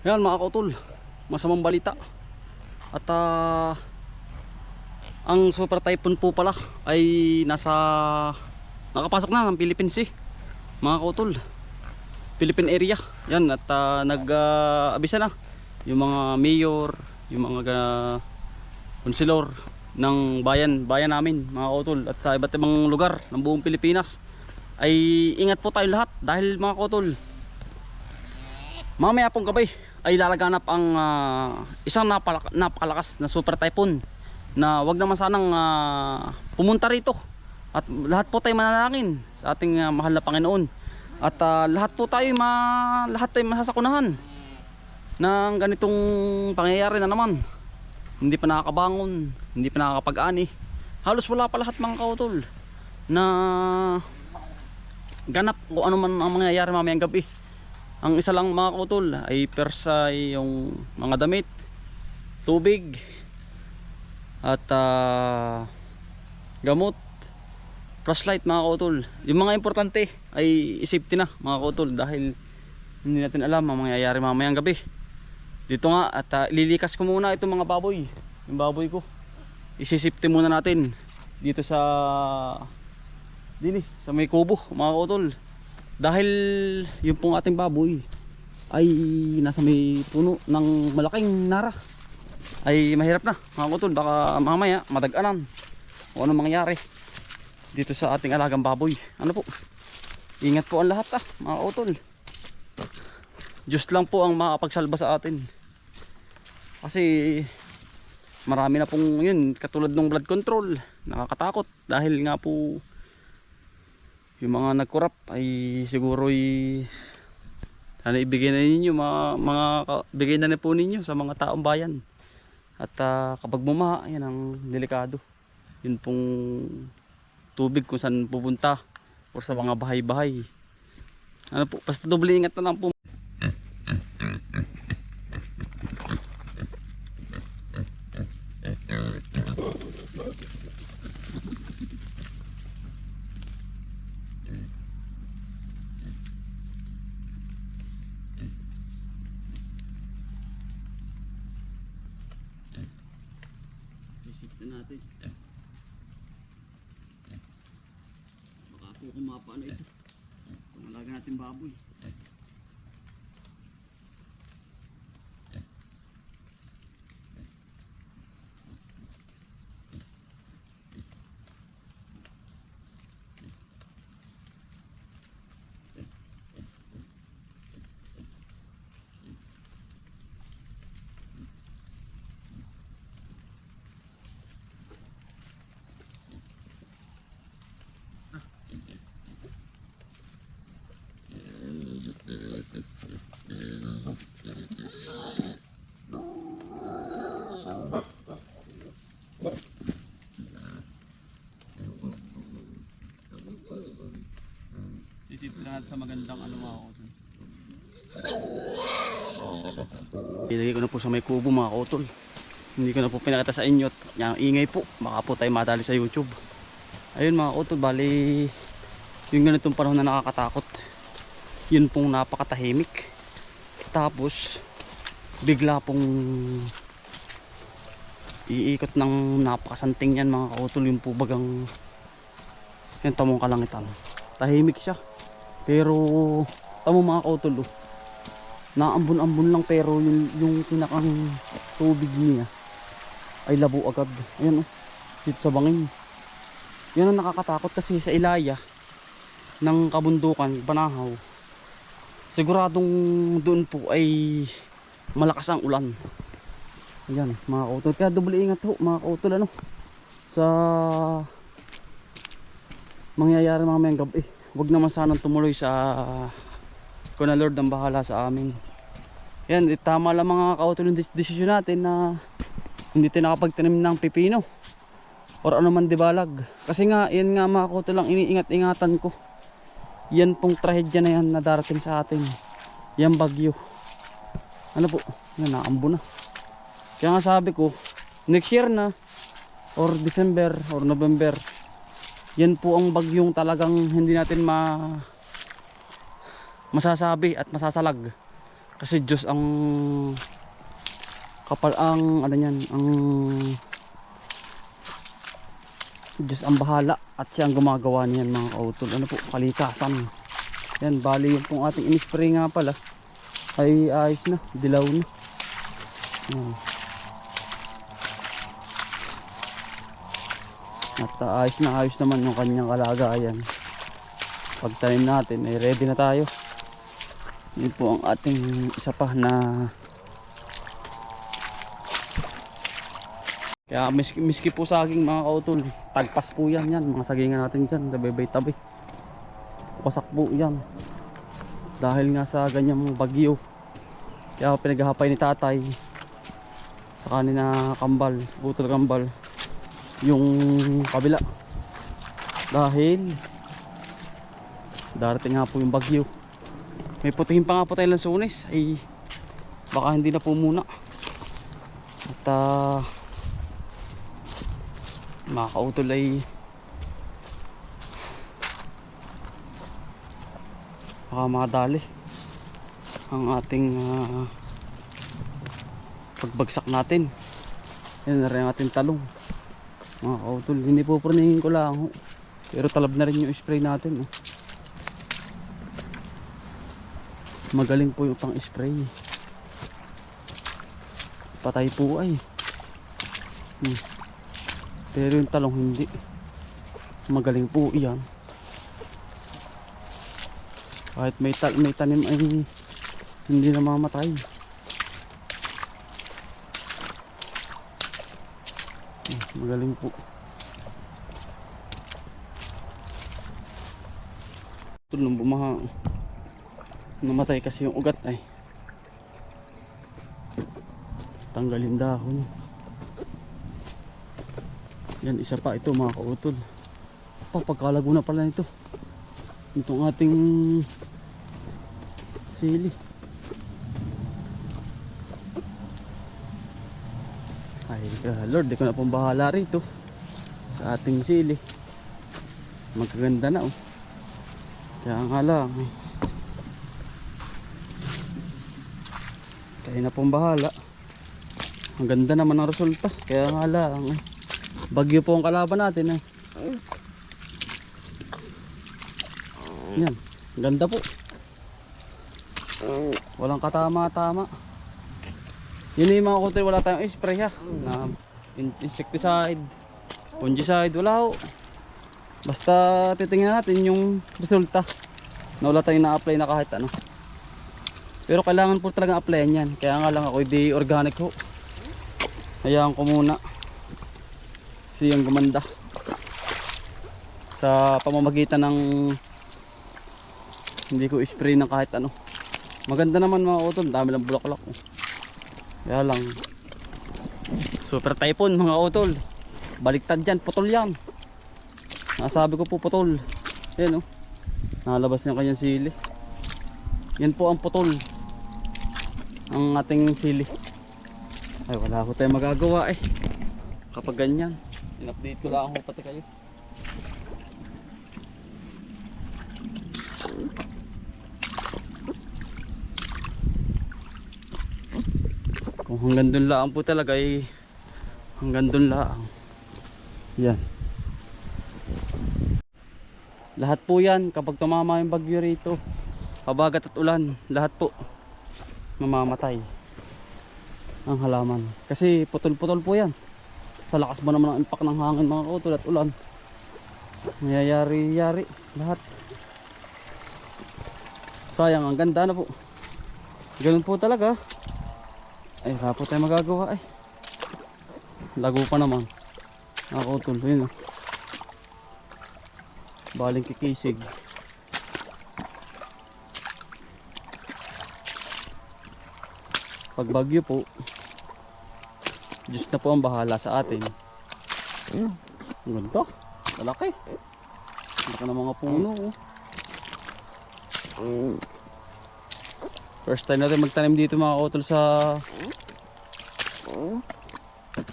Yan mga kautol, masamang balita. At ang super typhoon po pala ay nakapasok na ng Philippine Sea mga kautol, Philippine area. Yan at nag-abisa na yung mga mayor, yung mga konselor ng bayan namin mga kautol, at sa iba't ibang lugar ng buong Pilipinas ay ingat po tayo lahat dahil mga kautol, mamaya pong gabi ay lalaganap ang isang napakalakas na super typhoon na wag naman sanang pumunta rito, at lahat po tayo manalangin sa ating mahal na Panginoon, at lahat tayo masasakunahan ng ganitong pangyayari na naman. Hindi pa nakakabangon, hindi pa nakakapag-ani, halos wala pa lahat mga kautol na ganap kung ano man ang mangyayari mamayang gabi. Ang isa lang mga kautol ay persay yung mga damit, tubig, at gamot, flashlight mga kautol. Yung mga importante ay safety na mga kautol dahil hindi natin alam ang mangyayari mamayang gabi. Dito nga at ililikas ko muna itong mga baboy. Yung baboy ko isisafety muna natin dito sa sa may kubo mga kautol, dahil yung pong ating baboy ay nasa may puno ng malaking nara. Ay mahirap na mga kautol, baka mamaya madaganan o ano mangyari dito sa ating alagang baboy. Ano po, ingat po ang lahat mga kautol. Diyos lang po ang makapagsalba sa atin, kasi marami na pong yun katulad ng blood control, nakakatakot dahil nga po yung mga nagkurap ay siguro sana ibigay na ninyo bigay na po ninyo sa mga taong bayan. At kapag bumaha, yan ang delikado, yun pong tubig kung saan pupunta o sa mga bahay-bahay. Ano po, basta doble ingat na lang po. Natin baka po kumapa na ito kung alaga natin baboy. Isipin lang sa magandang ano mga kautol. Ilagay ko na po sa may kubo mga kautol. Hindi ko na po pinakita sa inyo. Yung ingay po, baka po tayo madali sa YouTube. Ayun mga kautol, bali yung ganitong panahon na nakakatakot, yun pong napakatahimik. Tapos bigla pong iikot ng napakasanting yan mga kautol. Yung po bagang yung tamong kalangitan, tahimik siya, pero tamong mga kautol naambun-ambun lang, pero yung pinakang tubig niya ay labo agad. Ayan dito sa bangin. Yan ang nakakatakot, kasi sa ilaya ng kabundukan, Banahaw, siguradong doon po ay malakas ang ulan. Ayan mga kautol, kaya doble ingat ho mga kautol sa mangyayari mamayang gabi. Huwag naman sanang tumuloy sa kung na Lord ang bahala sa amin. Yan, tama lang mga kautol yung desisyon natin na hindi tayo nakapagtanim ng pipino or ano man dibalag, kasi nga yan nga mga kautol lang iniingat-ingatan ko. Yan pong trahedya na yan na darating sa atin, yan bagyo. Ano po, yan naambo na. Kaya nga sabi ko, next year na or December or November, yan po ang bagyong talagang hindi natin masasabi at masasalag. Kasi Diyos ang kapal ang ano yan, ang Diyos ang bahala at siya ang gumagawa niyan mga kautol. Ano po, kalikasan. Yan, bali yung pong ating in-spray nga pala ay ayos na, dilaw na. Yan. At ayos naman yung kanyang kalagayan. Pagtanim natin ay ready na tayo. Yun po ang ating isa pa na kaya miski po saging mga kautol, tagpas po yan, mga sagingan natin dyan sa bebay tabi. Wasak po yan dahil nga sa ganyang bagyo. Kaya pinaghahapay ni tatay sa kanina kambal, butol kambal yung kabila dahil darating nga po yung bagyo. May putihin pa nga po tayo lansunis ay baka hindi na po muna. At mga kautol ay baka makadali ang ating pagbagsak natin. Yan na rin ang ating talong mga kautol. Hindi po praningin ko lang pero talab na rin yung spray natin. Magaling po yung pang spray, patay po ay pero yung talong hindi. Magaling po iyan. Kahit may tanim ay hindi na mamatay. Magaling po. Ito nung bumaha, namatay kasi yung ugat ay tanggalin dahon. Yan, isa pa ito mga kautol. Pagkalago na pala nito itong ating sili. Ay Lord, di ko na pong bahala rito sa ating sili. Magaganda na kaya nga lang kaya na pong bahala. Ang ganda naman ang resulta, kaya nga lang bagyo po ang kalaban natin Yan, ganda po. Walang katama-tama. Yun yung mga kutoy, wala tayong spray na insecticide, fungicide, wala ho. Basta titingnan natin yung resulta na wala tayong na-apply na kahit ano. Pero kailangan po talagang applyan yan. Kaya nga lang ako di organic ho. Hayaan ko muna siyang gumanda sa pamamagitan ng hindi ko spray ng kahit ano. Maganda naman mga utol, dami lang bulaklak kaya lang super typhoon mga utol. Baliktad dyan, putol yan. Nasabi ko po putol. Yan nalabas yung kanyang sili. Yan po ang putol ang ating sili. Ay wala ko tayong magagawa kapag ganyan. In-update ko lang ako pati kayo. Kung hanggang dun lang po talaga hanggang dun lang. Yan. Lahat po yan kapag tumama yung bagyo rito, habagat at ulan, lahat po mamamatay ang halaman. Kasi putol-putol po yan. Sa lakas ba naman ang impact ng hangin mga kautol at ulan, mayayari-yari lahat. Sayang, ang ganda na po. Ganun po talaga. Ay wala po tayo magagawa lago pa naman mga kautol. Yun baling kikisig. Pag bagyo po, Diyos na po ang bahala sa atin. Ang ganda, malaki. Malaki na mga puno First time natin magtanim dito mga kautol sa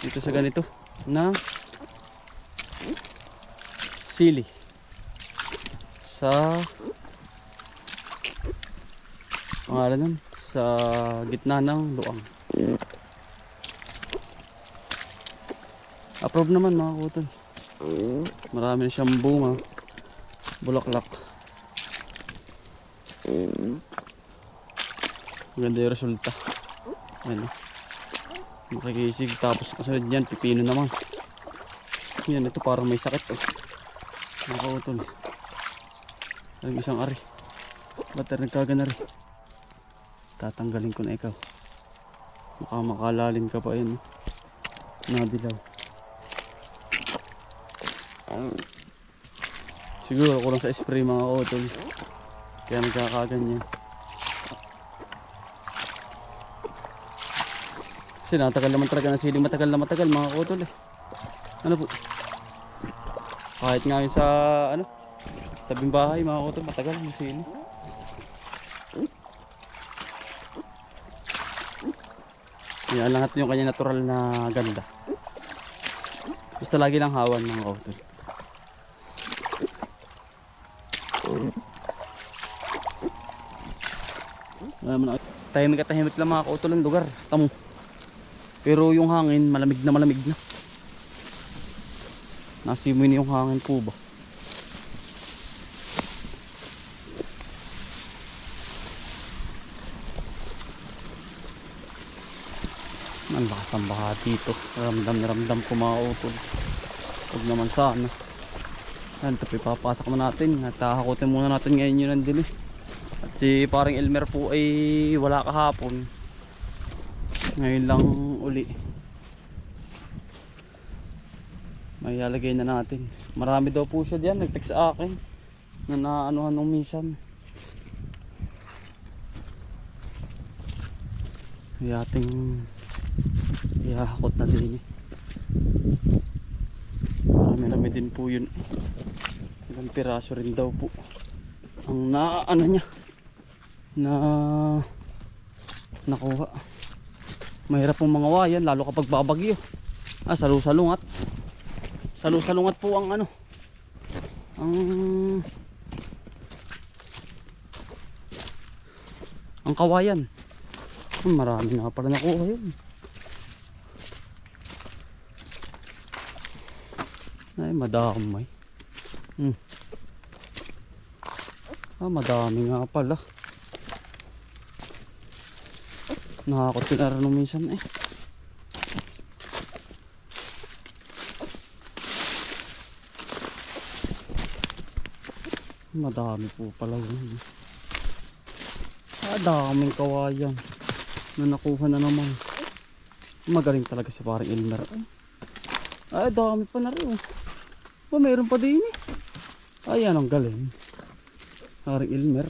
dito sa ganito na sili sa pangalan nun, sa gitna ng luang. Approve naman mga kautol. Marami na siyang bunga, bulaklak. Maganda yung resulta. Ayan, makikisig. Tapos kasunod yan, pipino naman. Yan, ito parang may sakit mga kautol. Ang isang ari, ba't nagkagana rin? Tatanggalin ko na ikaw. Baka makalalim ka pa yun. Nadilaw. Siguro kulang sa spray mga kautol, kaya nagkakaganyan. Kasi natagal naman talaga ng siling, matagal na matagal mga kautol Ano po, kahit nga yun sa tabing bahay mga kautol, matagal ng siling. Yan lahat yung kanya natural na ganda. Basta lagi lang hawan mga kautol. Tahimik lang mga kautol ang lugar. Tamo. Pero yung hangin malamig na malamig na. Nasimoy na yung hangin po ba. Ang lakas ng baha dito. Ramdam na ramdam ko mga kautol. Huwag naman sana. Yan, ito papasok na natin. At hakutin muna natin ngayon yun nandun At si paring Elmer po ay wala kahapon. Ngayon lang uli. May lalagay na natin. Marami daw po siya diyan. Nag-text sa akin na naanuhan ng minsan. Yating ihahakot na din Marami din po yun Ilang piraso rin daw po ang naano niya na nakuha. Mahirap pong mga wayan lalo kapag babagyo. Salu-salungat. Salu-salungat po ang ang kawayan. Marami na pala nakuha yun. Ay madamay. Madami nga pala. Nakakot pinara nung minsan Madami po pala yun. Daming kawayan na nakuha na naman. Magaling talaga si parang Elmer. Dami pa na rin mayroon pa din Ayan ang galing. Parang Elmer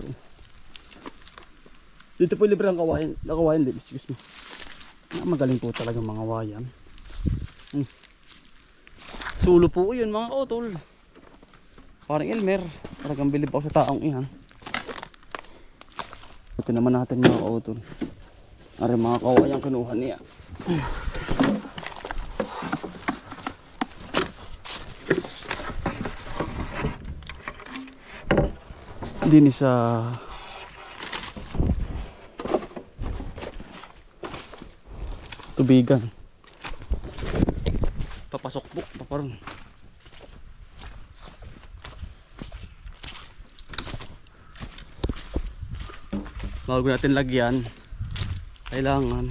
Dito po libre ang kawayan din. Excuse me. Magaling po talaga mga wayan. Sulo po yun mga kautol. Parang Elmer. Talagang bilib ako sa taong iyan. Ito naman natin mga kautol. Ari mga kawayang kinuha niya. Din sa tubigan. Papasok po, paparon. Bago natin lagyan, kailangan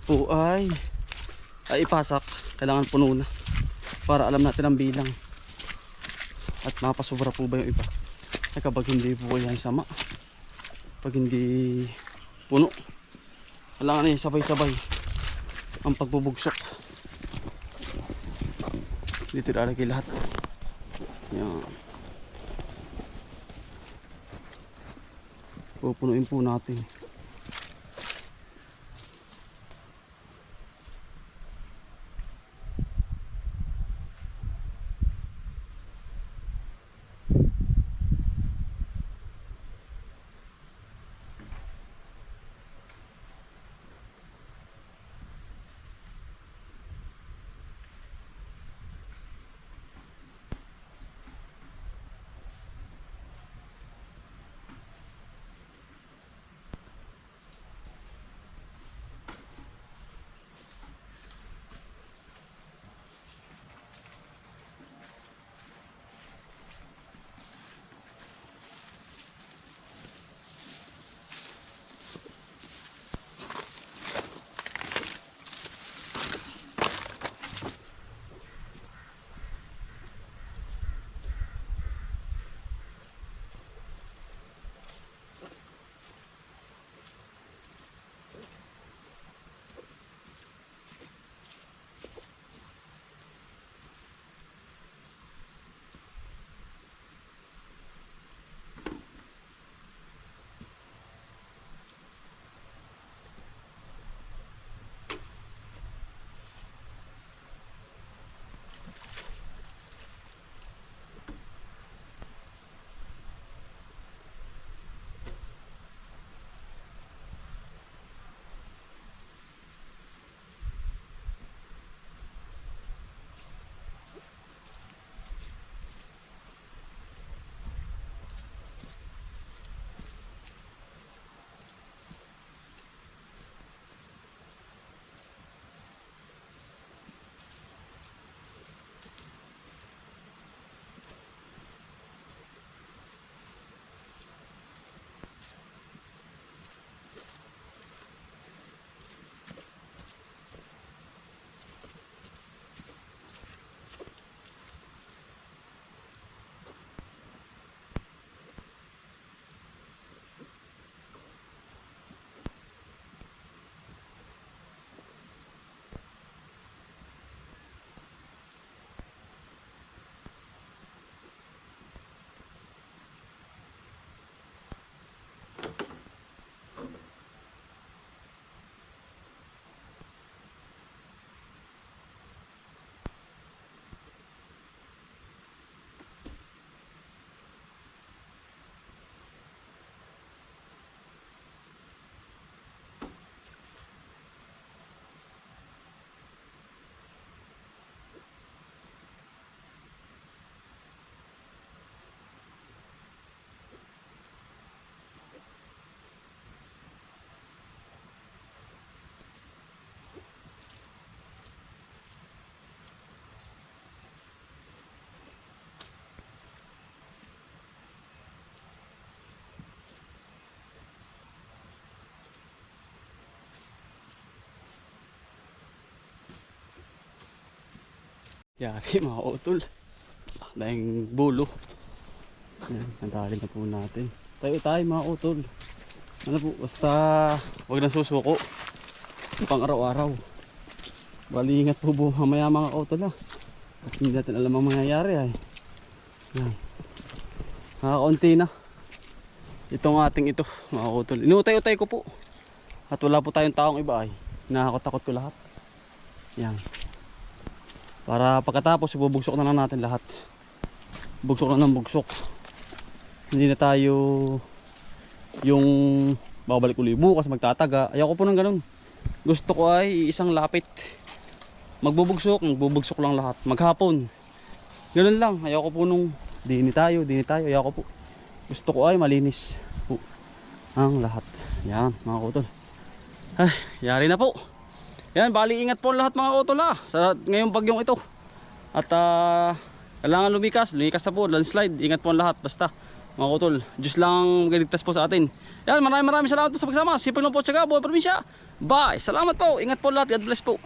po ay ipasak. Kailangan puno na para alam natin ang bilang at mapasobra po ba yung iba. Kapag hindi po yan sama, pag hindi puno, kailangan sabay-sabay ang pagbubugsok. Dito ilalagay lahat. Yan. Pupunuin po natin. Yari mga utol. Dahing bulo. Yan, nadali na po natin. Tayo mga utol. Ano po, basta wag na susuko. Pang araw-araw. Bali ingat po mamaya mga utol ah. At hindi natin alam ang mangyayari ay. Yan. Nakakaunti na. Itong ating ito mga utol. Inutay-utay ko po. At wala po tayong taong iba ay. Nakakatakot ko lahat. Yan. Para pagkatapos ibubugsok na lang natin lahat. Bugsok na ng bugsok. Hindi na tayo yung babalik uli bukas magtataga. Ayoko po ng ganun. Gusto ko ay isang lapit. Magbubugsok lang lahat. Maghapon. Ganun lang. Ayoko po nung dini tayo. Ayoko po. Gusto ko ay malinis po ang lahat. Yan mga utol. Ay, yari na po. Yan, bali ingat po lahat mga utol ha. Sa ngayong bagyong ito. At kailangan lumikas na po, landslide. Ingat po ang lahat basta mga utol. Diyos lang magligtas po sa atin. Yan, maraming salamat po sa pagsama. Sipag lang po Tiyaga, Buhay Probinsya. Bye. Salamat po. Ingat po lahat. God bless po.